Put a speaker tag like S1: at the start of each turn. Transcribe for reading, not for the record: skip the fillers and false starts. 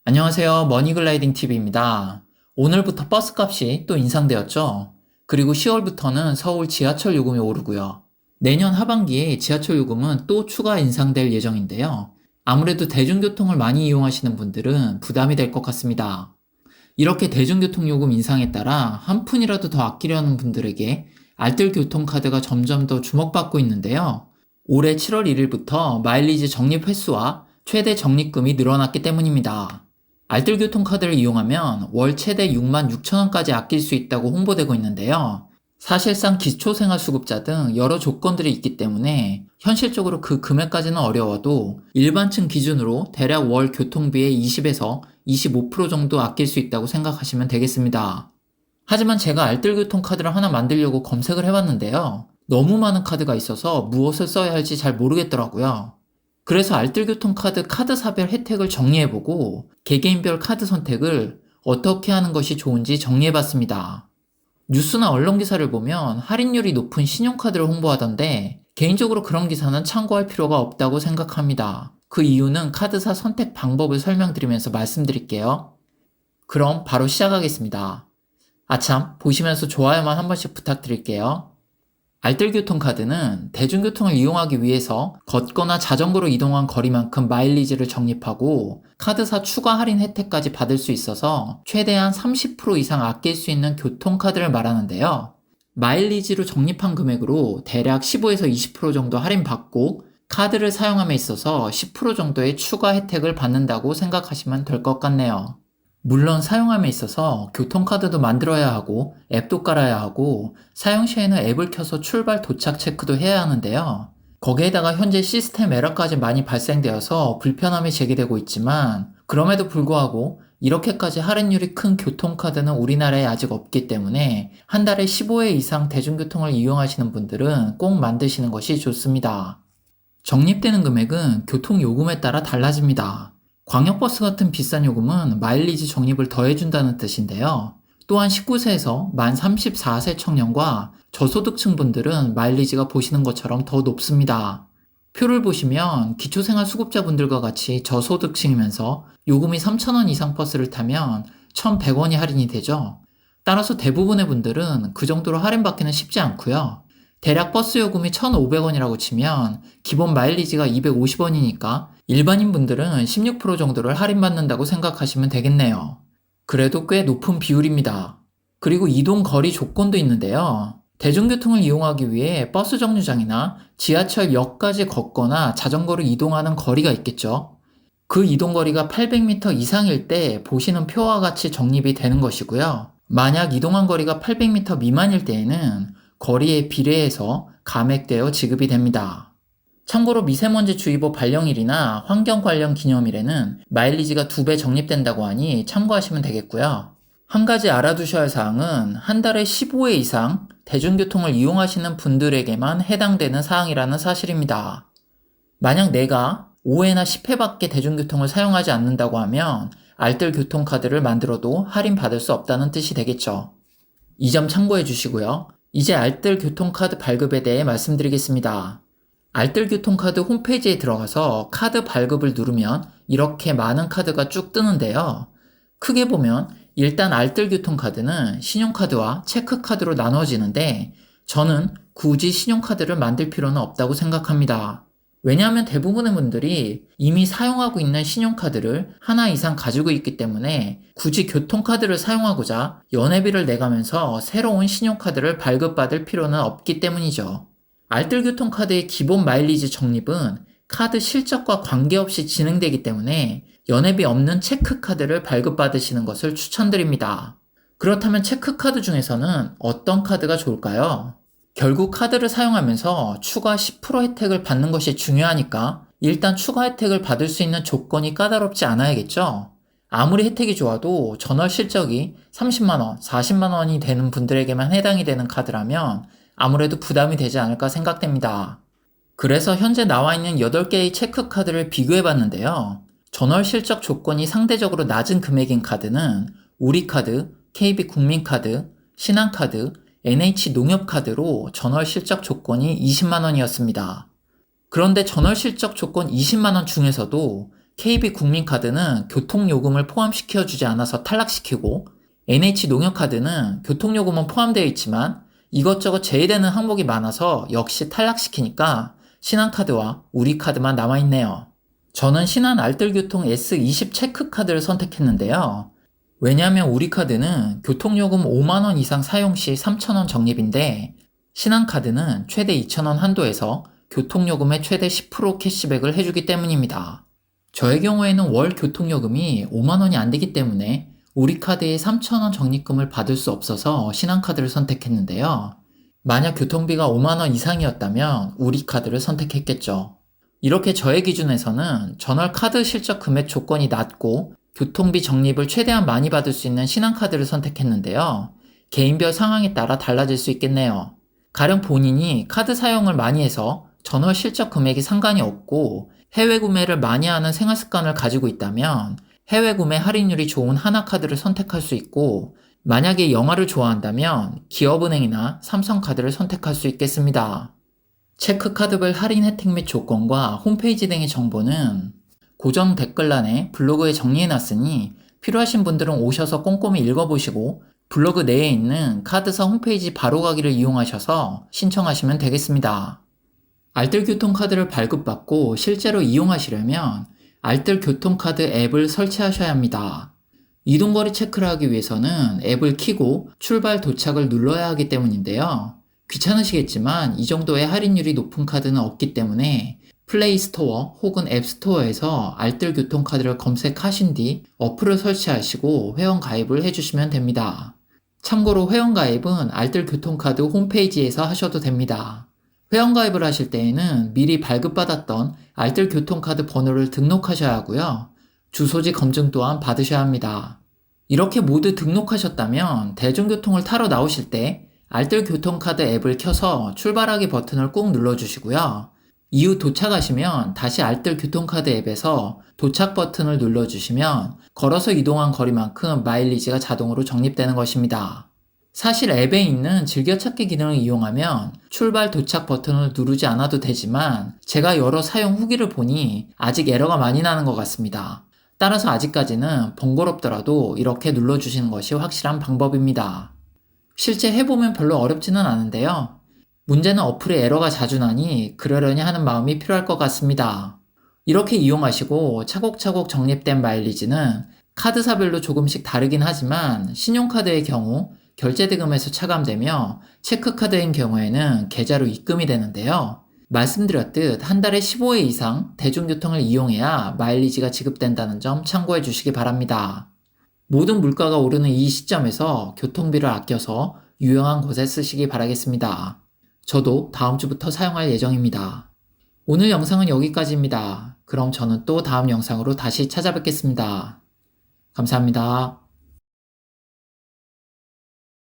S1: 안녕하세요. 머니글라이딩 TV입니다. 오늘부터 버스값이 또 인상되었죠? 그리고 10월부터는 서울 지하철 요금이 오르고요. 내년 하반기에 지하철 요금은 또 추가 인상될 예정인데요. 아무래도 대중교통을 많이 이용하시는 분들은 부담이 될 것 같습니다. 이렇게 대중교통 요금 인상에 따라 한 푼이라도 더 아끼려는 분들에게 알뜰 교통카드가 점점 더 주목받고 있는데요. 올해 7월 1일부터 마일리지 적립 횟수와 최대 적립금이 늘어났기 때문입니다. 알뜰교통카드를 이용하면 월 최대 6만 6천 원까지 아낄 수 있다고 홍보되고 있는데요. 사실상 기초생활수급자 등 여러 조건들이 있기 때문에 현실적으로 그 금액까지는 어려워도 일반층 기준으로 대략 월 교통비의 20에서 25% 정도 아낄 수 있다고 생각하시면 되겠습니다. 하지만 제가 알뜰교통카드를 하나 만들려고 검색을 해봤는데요. 너무 많은 카드가 있어서 무엇을 써야 할지 잘 모르겠더라고요. 그래서 알뜰교통카드 카드사별 혜택을 정리해보고 개개인별 카드 선택을 어떻게 하는 것이 좋은지 정리해봤습니다. 뉴스나 언론 기사를 보면 할인율이 높은 신용카드를 홍보하던데 개인적으로 그런 기사는 참고할 필요가 없다고 생각합니다. 그 이유는 카드사 선택 방법을 설명드리면서 말씀드릴게요. 그럼 바로 시작하겠습니다. 아참, 보시면서 좋아요만 한 번씩 부탁드릴게요. 알뜰교통카드는 대중교통을 이용하기 위해서 걷거나 자전거로 이동한 거리만큼 마일리지를 적립하고 카드사 추가 할인 혜택까지 받을 수 있어서 최대한 30% 이상 아낄 수 있는 교통카드를 말하는데요. 마일리지로 적립한 금액으로 대략 15에서 20% 정도 할인받고 카드를 사용함에 있어서 10% 정도의 추가 혜택을 받는다고 생각하시면 될 것 같네요. 물론 사용함에 있어서 교통카드도 만들어야 하고 앱도 깔아야 하고 사용 시에는 앱을 켜서 출발 도착 체크도 해야 하는데요. 거기에다가 현재 시스템 에러까지 많이 발생되어서 불편함이 제기되고 있지만 그럼에도 불구하고 이렇게까지 할인율이 큰 교통카드는 우리나라에 아직 없기 때문에 한 달에 15회 이상 대중교통을 이용하시는 분들은 꼭 만드시는 것이 좋습니다. 적립되는 금액은 교통요금에 따라 달라집니다. 광역버스 같은 비싼 요금은 마일리지 적립을 더해준다는 뜻인데요. 또한 19세에서 만 34세 청년과 저소득층 분들은 마일리지가 보시는 것처럼 더 높습니다. 표를 보시면 기초생활수급자분들과 같이 저소득층이면서 요금이 3,000원 이상 버스를 타면 1,100원이 할인이 되죠. 따라서 대부분의 분들은 그 정도로 할인받기는 쉽지 않고요. 대략 버스 요금이 1,500원이라고 치면 기본 마일리지가 250원이니까 일반인 분들은 16% 정도를 할인받는다고 생각하시면 되겠네요. 그래도 꽤 높은 비율입니다. 그리고 이동 거리 조건도 있는데요. 대중교통을 이용하기 위해 버스 정류장이나 지하철역까지 걷거나 자전거로 이동하는 거리가 있겠죠. 그 이동 거리가 800m 이상일 때 보시는 표와 같이 적립이 되는 것이고요. 만약 이동한 거리가 800m 미만일 때에는 거리에 비례해서 감액되어 지급이 됩니다. 참고로 미세먼지주의보 발령일이나 환경 관련 기념일에는 마일리지가 2배 적립된다고 하니 참고하시면 되겠고요. 한 가지 알아두셔야 할 사항은 한 달에 15회 이상 대중교통을 이용하시는 분들에게만 해당되는 사항이라는 사실입니다. 만약 내가 5회나 10회밖에 대중교통을 사용하지 않는다고 하면 알뜰 교통카드를 만들어도 할인받을 수 없다는 뜻이 되겠죠. 이 점 참고해 주시고요. 이제 알뜰 교통카드 발급에 대해 말씀드리겠습니다. 알뜰 교통카드 홈페이지에 들어가서 카드 발급을 누르면 이렇게 많은 카드가 쭉 뜨는데요. 크게 보면 일단 알뜰 교통카드는 신용카드와 체크카드로 나눠지는데 저는 굳이 신용카드를 만들 필요는 없다고 생각합니다. 왜냐하면 대부분의 분들이 이미 사용하고 있는 신용카드를 하나 이상 가지고 있기 때문에 굳이 교통카드를 사용하고자 연회비를 내가면서 새로운 신용카드를 발급받을 필요는 없기 때문이죠. 알뜰교통카드의 기본 마일리지 적립은 카드 실적과 관계없이 진행되기 때문에 연회비 없는 체크카드를 발급받으시는 것을 추천드립니다. 그렇다면 체크카드 중에서는 어떤 카드가 좋을까요? 결국 카드를 사용하면서 추가 10% 혜택을 받는 것이 중요하니까 일단 추가 혜택을 받을 수 있는 조건이 까다롭지 않아야겠죠? 아무리 혜택이 좋아도 전월 실적이 30만원, 40만원이 되는 분들에게만 해당이 되는 카드라면 아무래도 부담이 되지 않을까 생각됩니다. 그래서 현재 나와 있는 8개의 체크카드를 비교해봤는데요. 전월 실적 조건이 상대적으로 낮은 금액인 카드는 우리카드, KB국민카드, 신한카드, NH농협카드로 전월 실적 조건이 20만원이었습니다. 그런데 전월 실적 조건 20만원 중에서도 KB 국민카드는 교통요금을 포함시켜주지 않아서 탈락시키고 NH농협카드는 교통요금은 포함되어 있지만 이것저것 제외되는 항목이 많아서 역시 탈락시키니까 신한카드와 우리카드만 남아있네요. 저는 신한 알뜰교통 S20 체크카드를 선택했는데요. 왜냐하면 우리카드는 교통요금 5만원 이상 사용 시 3,000원 적립인데 신한카드는 최대 2,000원 한도에서 교통요금의 최대 10% 캐시백을 해주기 때문입니다. 저의 경우에는 월 교통요금이 5만원이 안 되기 때문에 우리카드에 3,000원 적립금을 받을 수 없어서 신한카드를 선택했는데요. 만약 교통비가 5만원 이상이었다면 우리카드를 선택했겠죠. 이렇게 저의 기준에서는 전월 카드 실적 금액 조건이 낮고 교통비 적립을 최대한 많이 받을 수 있는 신한카드를 선택했는데요. 개인별 상황에 따라 달라질 수 있겠네요. 가령 본인이 카드 사용을 많이 해서 전월 실적 금액이 상관이 없고 해외 구매를 많이 하는 생활 습관을 가지고 있다면 해외 구매 할인율이 좋은 하나카드를 선택할 수 있고 만약에 영화를 좋아한다면 기업은행이나 삼성카드를 선택할 수 있겠습니다. 체크카드별 할인 혜택 및 조건과 홈페이지 등의 정보는 고정 댓글란에 블로그에 정리해놨으니 필요하신 분들은 오셔서 꼼꼼히 읽어보시고 블로그 내에 있는 카드사 홈페이지 바로가기를 이용하셔서 신청하시면 되겠습니다. 알뜰교통카드를 발급받고 실제로 이용하시려면 알뜰교통카드 앱을 설치하셔야 합니다. 이동거리 체크를 하기 위해서는 앱을 켜고 출발 도착을 눌러야 하기 때문인데요. 귀찮으시겠지만 이 정도의 할인율이 높은 카드는 없기 때문에 플레이 스토어 혹은 앱 스토어에서 알뜰교통카드를 검색하신 뒤 어플을 설치하시고 회원 가입을 해주시면 됩니다. 참고로 회원 가입은 알뜰교통카드 홈페이지에서 하셔도 됩니다. 회원 가입을 하실 때에는 미리 발급받았던 알뜰교통카드 번호를 등록하셔야 하고요. 주소지 검증 또한 받으셔야 합니다. 이렇게 모두 등록하셨다면 대중교통을 타러 나오실 때 알뜰교통카드 앱을 켜서 출발하기 버튼을 꾹 눌러주시고요. 이후 도착하시면 다시 알뜰교통카드 앱에서 도착 버튼을 눌러주시면 걸어서 이동한 거리만큼 마일리지가 자동으로 적립되는 것입니다. 사실 앱에 있는 즐겨찾기 기능을 이용하면 출발 도착 버튼을 누르지 않아도 되지만 제가 여러 사용 후기를 보니 아직 에러가 많이 나는 것 같습니다. 따라서 아직까지는 번거롭더라도 이렇게 눌러주시는 것이 확실한 방법입니다. 실제 해보면 별로 어렵지는 않은데요. 문제는 어플에 에러가 자주 나니 그러려니 하는 마음이 필요할 것 같습니다. 이렇게 이용하시고 차곡차곡 적립된 마일리지는 카드사별로 조금씩 다르긴 하지만 신용카드의 경우 결제대금에서 차감되며 체크카드인 경우에는 계좌로 입금이 되는데요. 말씀드렸듯 한 달에 15회 이상 대중교통을 이용해야 마일리지가 지급된다는 점 참고해 주시기 바랍니다. 모든 물가가 오르는 이 시점에서 교통비를 아껴서 유용한 곳에 쓰시기 바라겠습니다. 저도 다음 주부터 사용할 예정입니다. 오늘 영상은 여기까지입니다. 그럼 저는 또 다음 영상으로 다시 찾아뵙겠습니다. 감사합니다.